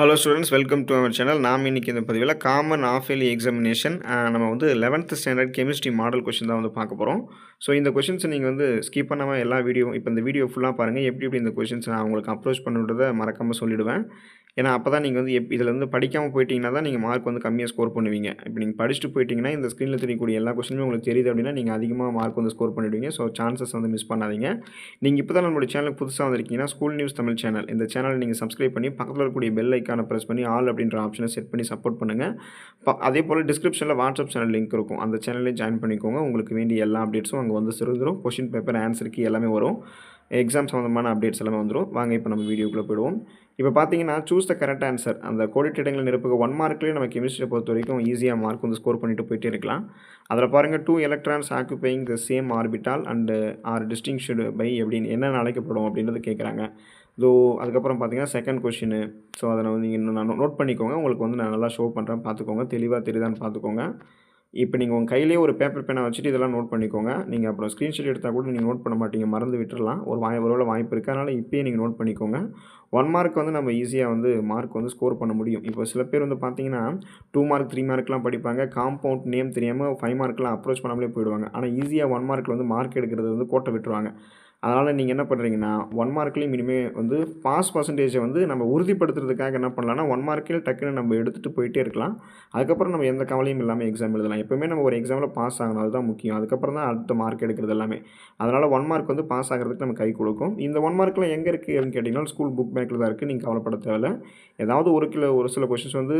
Hello students, welcome to our channel. நாம் இன்றைக்கி இந்த பதிவில் காமன் ஆஃப் இயர்லி எக்ஸாமினேஷன் நம்ம வந்து 11th standard chemistry model question தான் வந்து பார்க்க போகிறோம். ஸோ இந்த கொஷின்ஸை நீங்கள் வந்து ஸ்கிப் பண்ணாமல் எல்லா வீடியோ இப்போ இந்த வீடியோ ஃபுல்லாக பாருங்கள். எப்படி இந்த கொஷின்ஸ் நான் உங்களுக்கு அப்ரோச் பண்ணுன்றதை மறக்காமல் சொல்லிவிடுவேன். ஏன்னா அப்போ தான் நீங்கள் வந்து இதில் வந்து படிக்காமல் போயிட்டீங்கன்னா தான் நீங்கள் மார்க் வந்து கம்மியாக ஸ்கோர் பண்ணுவீங்க. இப்போ நீங்கள் படிச்சுட்டு போயிட்டீங்கன்னா இந்த ஸ்க்ரீனில் தெரியக்கூடிய எல்லா கொஸ்டினுமே உங்களுக்கு தெரியுது அப்படின்னா நீங்கள் அதிகமாக மார்க் வந்து ஸ்கோர் பண்ணிவிடுவீங்க. ஸோ சான்சஸ் வந்து மிஸ் பண்ணாதீங்க. நீங்கள் இப்போ தான் நம்மளுடைய சேனலுக்கு புதுசாக வந்திருக்கீங்கன்னா ஸ்கூல் நியூஸ் தமிழ் சேனல் இந்த சேனலை நீங்கள் சப்ஸ்கிரைப் பண்ணி பக்கத்தில் இருக்கக்கூடிய பெல் ஐக்கானை ப்ரெஸ் பண்ணி ஆல் அப்படின்ற ஆப்ஷனை செட் பண்ணி சப்போர்ட் பண்ணுங்கள். அதே போல் டிஸ்கிரிப்ஷனில் வாட்ஸ்அப் சேனல் லிங்க் இருக்கும். அந்த சேனல்லையும் ஜாயின் பண்ணிக்கோங்க. உங்களுக்கு வேண்டிய எல்லா அப்டேட்ஸும் அங்கே வந்து சேர்ந்துடும். கொஷின் பேப்பர் ஆன்சருக்கு எல்லாமே வரும். எக்ஸாம் சம்மந்தமான அப்டேட்ஸ் எல்லாமே வந்துடும். வாங்க இப்போ நம்ம வீடியோக்குள்ளே போயிடுவோம். இப்போ பார்த்தீங்கன்னா சூஸ் த கரெக்ட் ஆன்சர். அந்த கோடிட்ட இடங்களை நிரப்புக 1 மார்க்லேயே நம்ம கெமிஸ்ட்ரியை பொறுத்த வரைக்கும் ஈஸியாக மார்க் வந்து ஸ்கோர் பண்ணிட்டு போயிட்டே இருக்கலாம். அதில் பாருங்கள் 2 electrons occupying the same orbital and are distinguished by அப்படின்னு என்னென்ன அழைக்கப்படும் அப்படின்றது கேட்குறாங்க. அதுக்கப்புறம் பார்த்தீங்கன்னா செகண்ட் கொஷினு. ஸோ அதை வந்து நீங்கள் நான் நோட் பண்ணிக்கோங்க. உங்களுக்கு வந்து நான் நல்லா ஷோ பண்ணுறேன், பார்த்துக்கோங்க. தெளிவாக தெரியுதான்னு பார்த்துக்கோங்க. இப்போ நீங்கள் உங்கள் கையிலேயே ஒரு பேப்பர் பேனை வச்சுட்டு இதெல்லாம் நோட் பண்ணிக்கோங்க. நீங்கள் அப்புறம் ஸ்க்ரீன்ஷாட் எடுத்தால் கூட நீங்கள் நோட் பண்ண மாட்டீங்க, மறந்து விட்டுறலாம். ஒருவேளை வாய்ப்பு இருக்குது. அதனால் இப்போயே நீங்கள் நோட் பண்ணிக்கோங்க. 1 மார்க் வந்து நம்ம ஈஸியாக வந்து மார்க் வந்து ஸ்கோர் பண்ண முடியும். இப்போ சில பேர் வந்து பார்த்தீங்கன்னா 2 மார்க் 3 மார்க்லாம் படிப்பாங்க. காம்பவுண்ட் நேம் தெரியாமல் 5 மார்க்லாம் அப்ரோச் பண்ணாமலே போயிடுவாங்க. ஆனால் ஈஸியாக 1 மார்க்கில் வந்து மார்க் எடுக்கிறது வந்து கோட்டை விட்டுருவாங்க. அதனால் நீங்கள் என்ன பண்ணுறீங்கன்னா 1 மார்க்லேயும் இனிமேல் வந்து பாஸ் பர்சன்டேஜை வந்து நம்ம உறுதிப்படுத்துறதுக்காக என்ன பண்ணலாம்னா 1 மார்க்கில் டக்குன்னு நம்ம எடுத்துகிட்டு போயிட்டே இருக்கலாம். அதுக்கப்புறம் நம்ம எந்த கவலையும் இல்லாமல் எக்ஸாம் எழுதலாம். எப்போவுமே நம்ம ஒரு எக்ஸாமில் பாஸ் ஆகணும், அதுதான் முக்கியம். அதுக்கப்புறம் தான் அடுத்த மார்க் எடுக்கிறது எல்லாமே. அதனால் 1 மார்க் வந்து பாஸ் ஆகிறதுக்கு நம்ம கை கொடுக்கும். இந்த 1 மார்க்கில் எங்கே இருக்குது அப்படின்னு கேட்டிங்கன்னா ஸ்கூல் புக் பேக்கில் தான் இருக்குது. நீங்கள் கவலைப்பட தேவையில்லை. ஏதாவது ஒரு சில கொஷின்ஸ் வந்து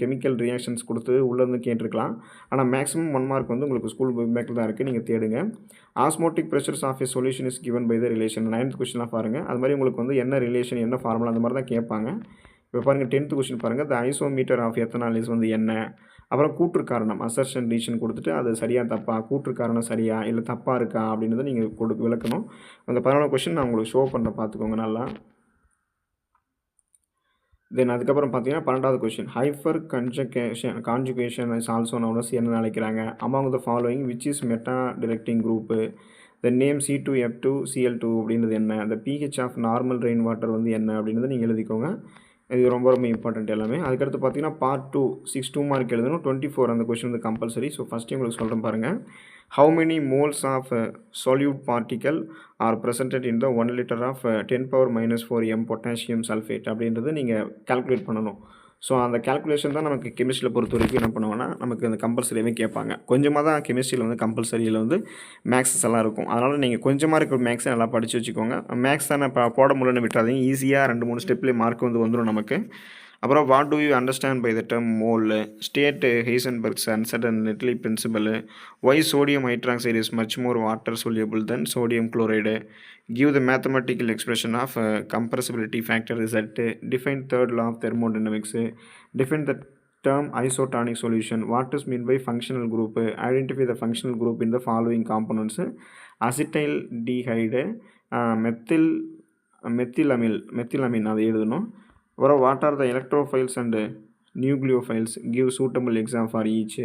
கெமிக்கல் ரியாக்ஷன்ஸ் கொடுத்து உள்ளேருந்து கேட்டிருக்கலாம். ஆனால் மேக்ஸிமம் 1 மார்க் வந்து உங்களுக்கு ஸ்கூல் புக் பேக்கில் தான் இருக்குது. நீங்கள் தேடுங்க. Osmotic pressures of a solution is given by the relation. 9th கொஸ்டின்லாம் பாருங்கள். அது மாதிரி உங்களுக்கு வந்து என்ன ரிலேஷன், என்ன ஃபார்முலா அந்த மாதிரி தான் கேட்பாங்க. இப்போ பாருங்கள் 10th கொஸ்டின் பாருங்கள். த ஐசோமீட்டர் ஆஃப் எத்தனாலிஸ் வந்து என்ன. அப்புறம் கூற்று காரணம் அசர்ஷன் ரீஷன் கொடுத்துட்டு அது சரியாக தப்பா, கூற்று காரணம் சரியா இல்லை தப்பாக இருக்கா அப்படின்றத நீங்கள் விளக்கணும். அந்த 14 கொஸ்டின் நான் உங்களுக்கு ஷோ பண்ணுறேன், பார்த்துக்கோங்க நல்லா. தென் அதுக்கப்புறம் பார்த்தீங்கன்னா 12வது question hyper conjugation is also known as என்ன அழைக்கிறாங்க. Among the following which is meta directing group. The name C2F2 Cl2 அப்படின்றது என்ன. அந்த pH of normal rain water வந்து என்ன அப்படின்றத நீங்கள் எழுதிக்கோங்க. இது ரொம்ப ரொம்ப இம்பார்ட்டன்ட் எல்லாமே. அதுக்கடுத்து பார்த்தீங்கன்னா பார்ட் 2 2 மார்க் எழுதணும். 24 அந்த கொஸ்டின் வந்து கம்பல்சரி. ஸோ ஃபஸ்ட்டு உங்களுக்கு சொல்கிறேன் பாருங்கள். How many moles of solute particle are presented in the 1 liter of 10⁻⁻4 m potassium sulphate அப்படின்றது நீங்கள் கால்குலேட் பண்ணணும். ஸோ அந்த கால்குலேஷன் தான் நமக்கு கெமிஸ்ட்ரியில் பொறுத்த வரைக்கும் என்ன பண்ணுவோன்னா நமக்கு அந்த கம்பல்சரியாகவே கேட்பாங்க. கொஞ்சமாக தான் கெமிஸ்ட்ரியில் வந்து கம்பல்சரியில் வந்து மேக்ஸஸ் எல்லாம் இருக்கும். அதனால் நீங்கள் கொஞ்சமாக இருக்கிற மேக்ஸை நல்லா படித்து வச்சுக்கோங்க. மேக்ஸ் தானே போட முடியலன்னு விட்டுறாதீங்க. ஈஸியாக 2-3 ஸ்டெப்லேயே மார்க் வந்து வந்துடும் நமக்கு. அப்புறம் what do you understand by the term mole. State Heisenberg's uncertainty principle. Why sodium hydroxide is much more water soluble than sodium chloride. Give the mathematical expression of compressibility factor Z. Define third law of thermodynamics. Define the term isotonic solution. What is meant by functional group. Identify the functional group in the following components. Acetaldehyde, methylamine அதை எழுதணும். அப்புறம் what are the electrophiles and nucleophiles. Give suitable exam for each.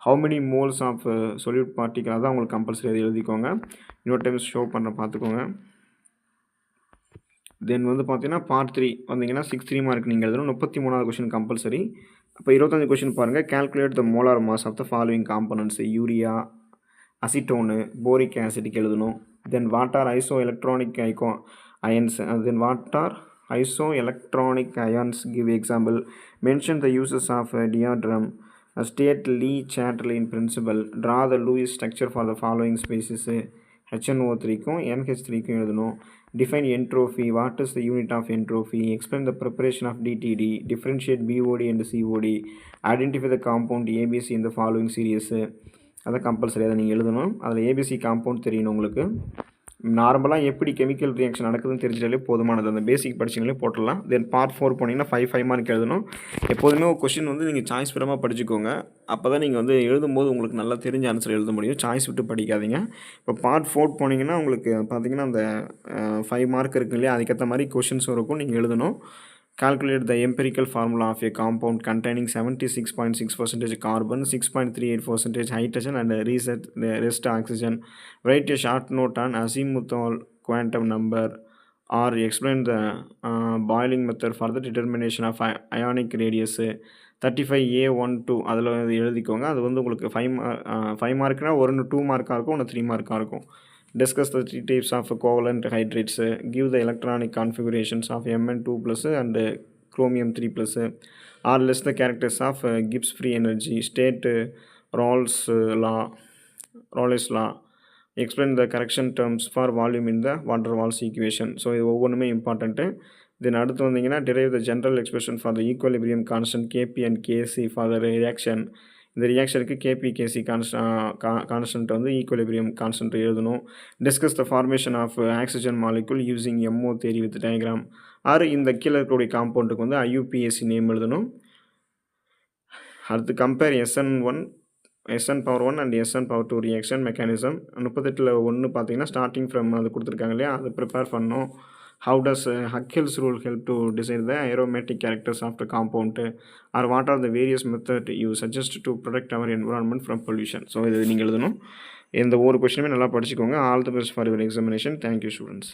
How many moles of solute particle அதான் உங்களுக்கு compulsory அதை எழுதிக்கோங்க. இன்னொரு time show பண்ண பார்த்துக்கோங்க. தென் வந்து பார்த்தீங்கன்னா பார்ட் 3 வந்தீங்கன்னா 3 மார்க் நீங்கள் எழுதணும். 33வது கொஸ்டின் கம்பல்சரி. அப்போ 25 கொஸ்டின் பாருங்கள். Calculate the molar mass of the following components. Urea, acetone, boric ஆசிட்க்கு எழுதணும். Then what are isoelectronic ions. Then what are isoelectronic ions. Give example. Mention the uses of diadem. State Lee Chatelain principle. Draw the Lewis structure for the following species. HNO3க்கும் NH3க்கும் எழுதணும். Define entropy. What is the unit of entropy? Explain the preparation of DTD. Differentiate BOD and COD. Identify the compound ABC in the following series. அதை compulsory அதை நீங்கள் எழுதணும். அதில் ABC compound தெரியணும் உங்களுக்கு. நார்மலாக எப்படி கெமிக்கல் ரியாக்ஷன் நடக்குதுன்னு தெரிஞ்சாலே போதுமானது. அந்த பேசிக் படிச்சிங்களே போட்டுடலாம். தென் பார்ட் 4 போனீங்கன்னா 5 மார்க் எழுதணும். எப்போதுமே ஒரு கொஷின் வந்து நீங்கள் சாய்ஸ் விடாமல் படிச்சுக்கோங்க. அப்போ தான் நீங்கள் வந்து எழுதும்போது உங்களுக்கு நல்லா தெரிஞ்ச ஆன்சர் எழுத முடியும். சாய்ஸ் விட்டு படிக்காதீங்க. இப்போ பார்ட் 4 போனீங்கன்னா உங்களுக்கு பார்த்தீங்கன்னா அந்த 5 மார்க் இருக்கு இல்லையா, அதுக்கேற்ற மாதிரி கொஷின்ஸும் இருக்கும், நீங்கள் எழுதணும். Calculate the empirical formula of a compound containing 76.6% carbon, 6.38% hydrogen and rest oxygen. Write a short note on azimuthal quantum number or explain the boiling method for the determination of ionic radius 35A12 அதில் எழுதிக்கோங்க. அது வந்து உங்களுக்கு 5 மார்க்னா ஒன்று 2 மார்க்காக இருக்கும், ஒன்று 3 மார்க்காக இருக்கும். Discuss the 3 types of covalent hydrates. Give the electronic configurations of Mn2+ and chromium 3+. Or list the characters of Gibbs free energy state Raleigh's law. Explain the correction terms for volume in the van der Waals equation. So இது ஒவ்வொன்றுமே important. தென் அடுத்து வந்தீங்கன்னா derive the general expression for the equilibrium constant Kp and Kc for the reaction. இந்த ரியாக்ஷனுக்கு KP KC constant வந்து equilibrium constant எழுதணும். Discuss the formation of oxygen molecule using MO theory with diagram. ஆறு இந்த கீழே இருக்கக்கூடிய காம்பவுண்டுக்கு வந்து ஐயூபிஎஸ்சி நேம் எழுதணும். அடுத்து compare SN1 and SN2 reaction mechanism. 38ல் 1 பார்த்தீங்கன்னா ஸ்டார்டிங் ஃப்ரம் அது கொடுத்துருக்காங்க இல்லையா, அதை ப்ரிப்பேர் பண்ணணும். How does Huckel's rule help to decide the aromatic characters of the compound? Or what are the various methods you suggest to protect our environment from pollution? So இது நீங்கள் எழுதணும். இந்த ஒரு கொஸ்டினுமே நல்லா படிச்சுக்கோங்க. All the best for your examination. Thank you students.